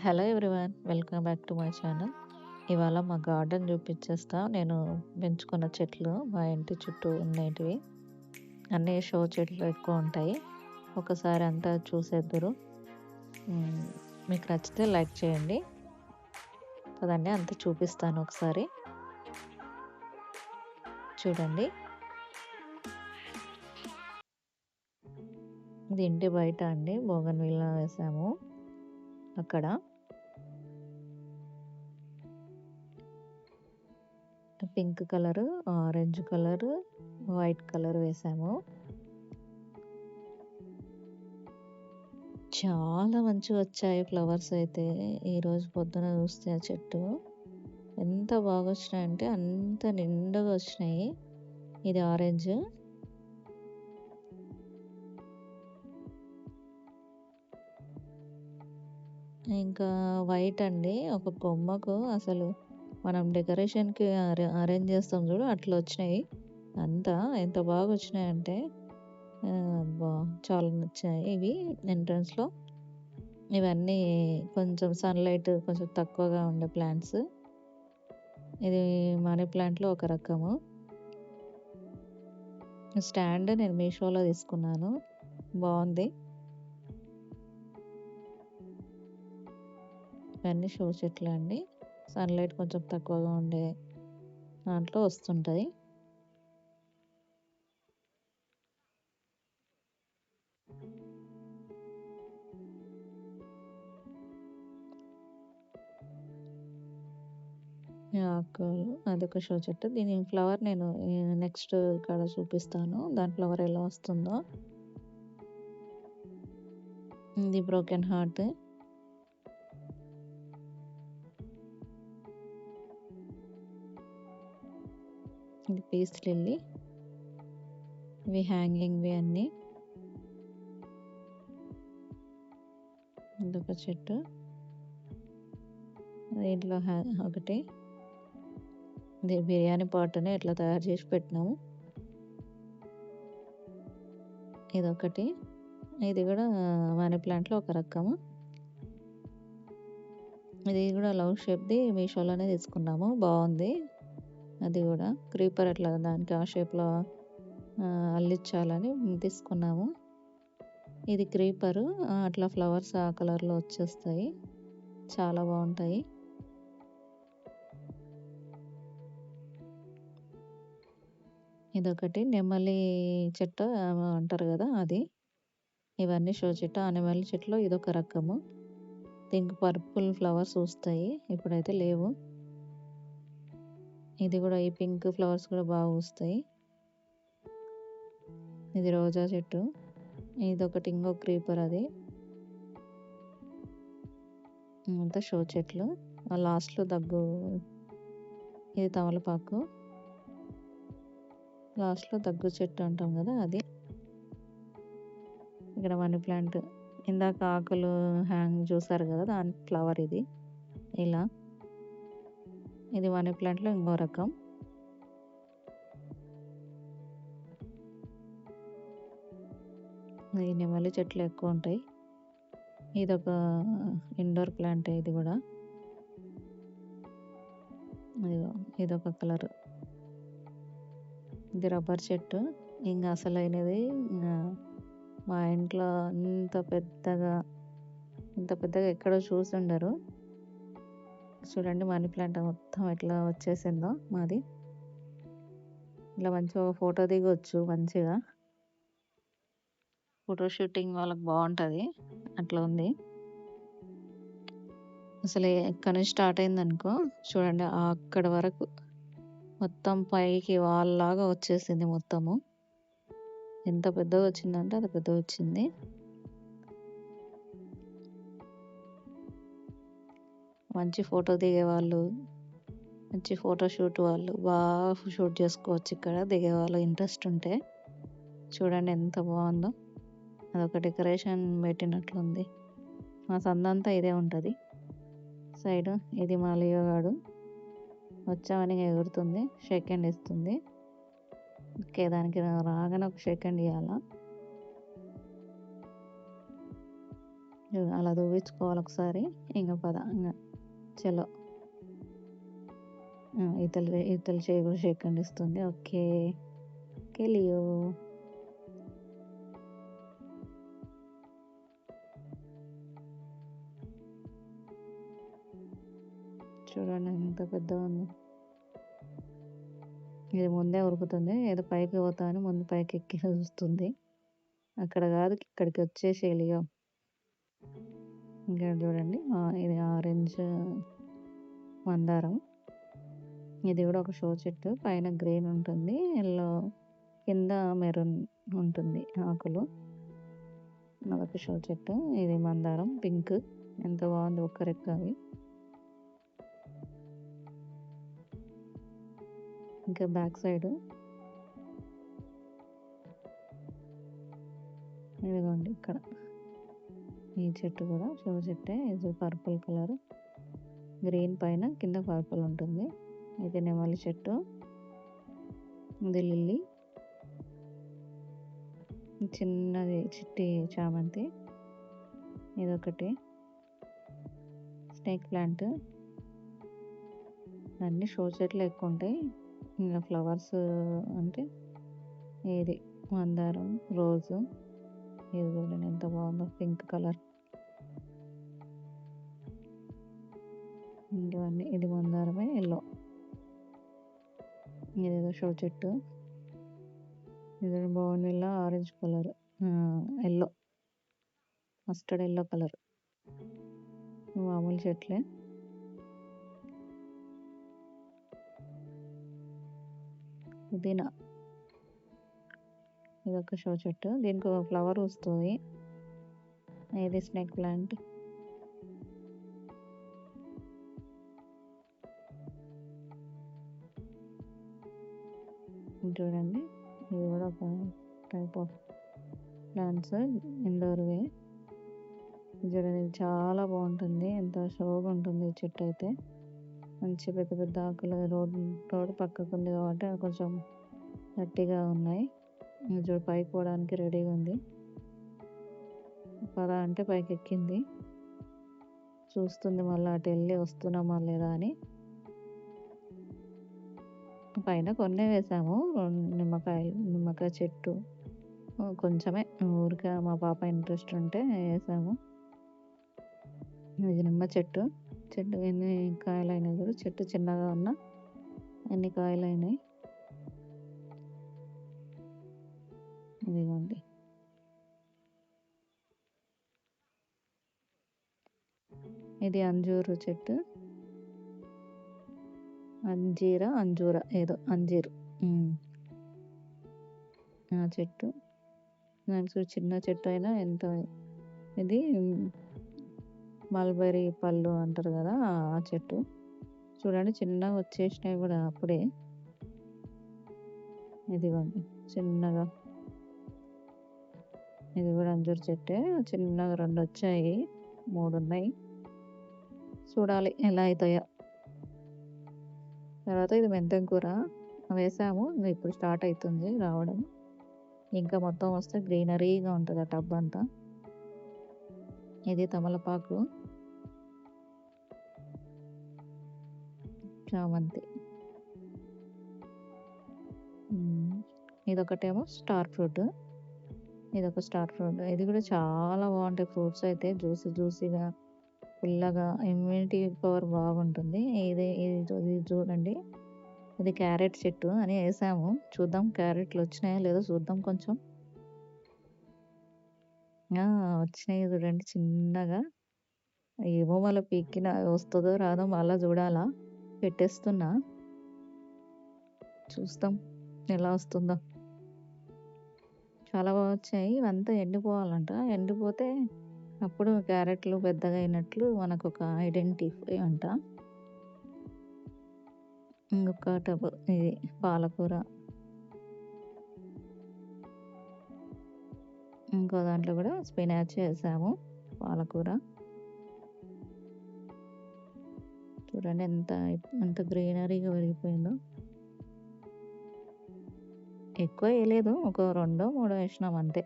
Hello everyone, welcome back to my channel. ఇవాళ మా garden చూపించేస్తా. నేను పెంచుకున్న చెట్లు మా ఇంటి చుట్టూ ఉండేటివి అన్నీ షో చెట్లు ఎక్కువ ఉంటాయి. ఒకసారి అంతా చూసేద్దురు. మ్, మీకు నచ్చితే లైక్ చేయండి. కదండి అంతా చూపిస్తాను ఒకసారి చూడండి. ఇది ఇంటి బయట అండి, బోగన్విల్లా వేసాము. అక్కడ pink colour, orange colour, white colour వేసాము. చాలా మంచిగా వచ్చాయి ఫ్లవర్స్ అయితే. ఈరోజు పొద్దున చూస్తే ఆ చెట్టు ఎంత బాగా వచ్చినాయంటే అంత నిండుగా వచ్చినాయి. ఇది ఆరెంజ్, ఇంకా వైట్ అండి. ఒక కొమ్మకు అసలు మనం డెకరేషన్కి అరేంజ్ చేస్తాం చూడు, అట్లా వచ్చినాయి. అంతా ఎంత బాగా వచ్చినాయంటే చాలా నచ్చాయి. ఇవి ఎంట్రన్స్లో ఇవన్నీ కొంచెం సన్లైట్ కొంచెం తక్కువగా ఉండే ప్లాంట్స్. ఇది మనీ ప్లాంట్లో ఒక రకము. స్టాండ్ నేను మీషోలో తీసుకున్నాను, బాగుంది. ఇవన్నీ షో చెట్లు అండి, సన్లైట్ కొంచెం తక్కువగా ఉండే దాంట్లో వస్తుంటుంది. ఆకులు అదొక షో చెట్టు. దీని ఫ్లవర్ నేను నెక్స్ట్ కాడ చూపిస్తాను, దాని ఫ్లవర్ ఎలా వస్తుందో. ఇది బ్రోకెన్ హార్ట్. ఇది పీస్ లిల్లీ. ఇవి హ్యాంగింగ్వి అన్నీ. ఇదొక చెట్టు, దీంట్లో ఒకటి. ఇది బిర్యానీ పాట్ని ఇట్లా తయారు చేసి పెట్టినాము. ఇదొకటి. ఇది కూడా మనీ ప్లాంట్లో ఒక రకము. ఇది కూడా లవ్ షేప్ది, మీషోలోనే తీసుకున్నాము, బాగుంది. అది కూడా క్రీపర్ అట్లా దానికి ఆ షేప్లో అల్లించాలని తీసుకున్నాము. ఇది క్రీపరు, అట్లా ఫ్లవర్స్ ఆ కలర్లో వచ్చేస్తాయి, చాలా బాగుంటాయి. ఇదొకటి నెమలి చెట్టు అంటారు కదా, అది. ఇవన్నీ షో చెట్టు. ఆ నెమలి చెట్టులో ఇదొక రకము. దీనికి పర్పుల్ ఫ్లవర్స్ వస్తాయి, ఇప్పుడైతే లేవు. ఇది కూడా ఈ పింక్ ఫ్లవర్స్ కూడా బాగా వస్తాయి. ఇది రోజా చెట్టు. ఇదొకటి ఇంకో క్రీపర్, అది. అంతా షో చెట్లు. లాస్ట్లో దగ్గు, ఇది తమలపాకు. లాస్ట్లో దగ్గు చెట్టు అంటాం కదా, అది. ఇక్కడ మనీ ప్లాంట్, ఇందాక ఆకులు హ్యాంగ్ చూసారు కదా, దాని ఫ్లవర్ ఇది. ఇలా ఇది మనీ ప్లాంట్లో ఇంకో రకం. ఈ నెమలి చెట్లు ఎక్కువ ఉంటాయి. ఇదొక ఇండోర్ ప్లాంట్, ఇది కూడా. ఇదొక కలర్. ఇది రబ్బర్ చెట్టు. ఇంకా అసలైనది, మా ఇంట్లో ఇంత పెద్దగా ఎక్కడో చూసుండరు. చూడండి మనీ ప్లాంట్ మొత్తం ఎట్లా వచ్చేసిందో మాది. ఇలా మంచిగా ఫోటో దిగొచ్చు, మంచిగా ఫోటో షూటింగ్ వాళ్ళకి బాగుంటుంది, అట్లా ఉంది. అసలు ఎక్కడి నుంచి స్టార్ట్ అయిందనుకో, చూడండి అక్కడ వరకు మొత్తం పైకి వాళ్ళలాగా వచ్చేసింది మొత్తము. ఎంత పెద్దగా వచ్చిందంటే అది పెద్దగా వచ్చింది. మంచి ఫోటో దిగే వాళ్ళు, మంచి ఫోటో షూట్ వాళ్ళు బాగా షూట్ చేసుకోవచ్చు ఇక్కడ, దిగే వాళ్ళు ఇంట్రెస్ట్ ఉంటే. చూడండి ఎంత బాగుందో. అదొక డెకరేషన్ పెట్టినట్లుంది. మా సందంతా ఇదే ఉంటుంది సైడ్. ఇది మా లియోగాడు వచ్చామని ఎగురుతుంది, షేక్ హ్యాండ్ ఇస్తుంది. ఓకే, దానికి రాగానే ఒక షేక్ హ్యాండ్ ఇవ్వాలా. అలా దూవించుకోవాలి ఒకసారి. ఇంక పద ఇంగ చలో. ఇతల చేయి కూడా షేక్ హ్యాండ్ ఇస్తుంది. ఓకే. Okay Leo. చూడండి ఎంత పెద్దగా ఉంది. ఇది ముందే ఉరుకుతుంది. ఏదో పైకి పోతా అని ముందు పైకి ఎక్కి చూస్తుంది. అక్కడ కాదు ఇక్కడికి వచ్చేసేయి లియో. ఇంకా చూడండి ఇది ఆరెంజ్ మందారం. ఇది కూడా ఒక షో చెట్టు. పైన గ్రీన్ ఉంటుంది, ఎల్లో, కింద మెరూన్ ఉంటుంది ఆకులు. అదొక షో చెట్టు. ఇది మందారం పింక్. ఎంత బాగుంది ఒక్క రెక్క అవి. ఇంకా బ్యాక్ సైడ్ ఇదిగోండి ఇక్కడ ఈ చెట్టు కూడా షో చెట్టే. ఇది పర్పుల్ కలర్, గ్రీన్ పైన కింద పర్పుల్ ఉంటుంది. ఇది నెమలి చెట్టు. ఇది లిల్లీ, చిన్నది చిట్టి చామంతి. ఇదొకటి స్నేక్ ప్లాంట్. అన్ని షో చెట్లు ఎక్కువ ఉంటాయి. ఇంకా ఫ్లవర్స్ అంటే ఇది మందారం, రోజు. ఇది చూడండి ఎంత బాగుందో పింక్ కలర్. ఇంకవన్నీ ఇది మందారమే ఎల్లో. ఇదేదో షో చెట్టు. ఇది bougainvillea orange colour, yellow, mustard yellow colour. మామూలు చెట్లే. పుదీనా. ఇదొక షో చెట్టు. దీనికి ఒక ఫ్లవర్ వస్తుంది. ఇది స్నేక్ ప్లాంట్. చూడండి ఇది కూడా ఒక టైప్ ఆఫ్ ప్లాంట్స్, ఇండోర్వే. చూడండి చాలా బాగుంటుంది. ఎంత షోగా ఉంటుంది ఈ చెట్టు అయితే. మంచి పెద్ద పెద్ద ఆకులు. రోడ్డు పక్కకు ఉంది కాబట్టి కొంచెం గట్టిగా ఉన్నాయి. చూడు పైకి పోవడానికి రెడీగా ఉంది. పద అంటే పైకి ఎక్కింది. చూస్తుంది మళ్ళీ అటు వెళ్ళి వస్తున్నామా లేదా అని. పైన కొన్నే వేసాము. నిమ్మకాయ చెట్టు కొంచెమే, ఊరికే మా పాప ఇంట్రెస్ట్ ఉంటే వేసాము. ఇది నిమ్మ చెట్టు. చెట్టు ఎన్ని కాయలు అయినాయి కూడా. చెట్టు చిన్నగా ఉన్నా ఎన్ని కాయలు అయినాయి. ఇదిగోండి ఇది అంజూరు చెట్టు. అంజూర ఏదో అంజీరు ఆ చెట్టు. నాకు చిన్న చెట్టు అయినా ఎంత. ఇది మల్బరీ పళ్ళు అంటారు కదా ఆ చెట్టు. చూడండి చిన్నగా వచ్చేసినాయి కూడా అప్పుడే. ఇదిగోండి చిన్నగా. ఇది కూడా అంజూరు చెట్టే. చిన్నగా 2 వచ్చాయి, 3 ఉన్నాయి. చూడాలి ఎలా అవుతాయో. తర్వాత ఇది మెంతం కూర వేసాము. ఇప్పుడు స్టార్ట్ అవుతుంది రావడం. ఇంకా మొత్తం వస్తే గ్రీనరీగా ఉంటుంది ఆ టబ్ అంతా. ఇది తమలపాకు, చామంతి. ఇదొకటేమో స్టార్ ఫ్రూట్. ఇదొక స్టార్ ఫ్రూట్. ఇది కూడా చాలా బాగుంటాయి ఫ్రూట్స్ అయితే. జ్యూసీగా, పుల్లగా, ఇమ్యూనిటీ పవర్ బాగుంటుంది. ఇది చూడండి. ఇది క్యారెట్ చెట్టు అని వేసాము. చూద్దాం క్యారెట్లు వచ్చినాయో లేదో చూద్దాం. కొంచెం వచ్చినాయి చూడండి చిన్నగా. ఏమో మళ్ళీ పీక్కిన వస్తుందో రాదో మళ్ళీ చూడాలా. పెట్టేస్తున్నా, చూస్తాం ఎలా వస్తుందో. చాలా బాగా వచ్చాయి. ఇవంతా ఎండిపోవాలంట. ఎండిపోతే అప్పుడు క్యారెట్లు పెద్దగా అయినట్లు మనకు ఒక ఐడెంటిఫై అంట. ఇంకొక టబ్ ఇది పాలకూర. ఇంకో దాంట్లో కూడా స్పినాచ్ వేసాము, పాలకూర. చూడండి ఎంత గ్రీనరీగా పెరిగిపోయిందో. ఎక్కువ వేయలేదు, ఒక 2, 3 వేసినాం అంతే.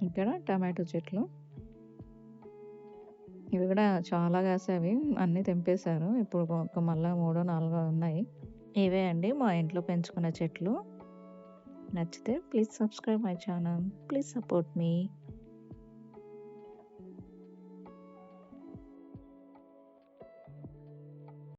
ఇక్కడ టమాటో చెట్లు. ఇవి కూడా చాలా కాసేవి. అన్నీ తెంపేశారు. ఇప్పుడు ఒక మళ్ళా మూడో, నాలుగో ఉన్నాయి. ఇవే అండి మా ఇంట్లో పెంచుకున్న చెట్లు. నచ్చితే please subscribe my channel. Please support me.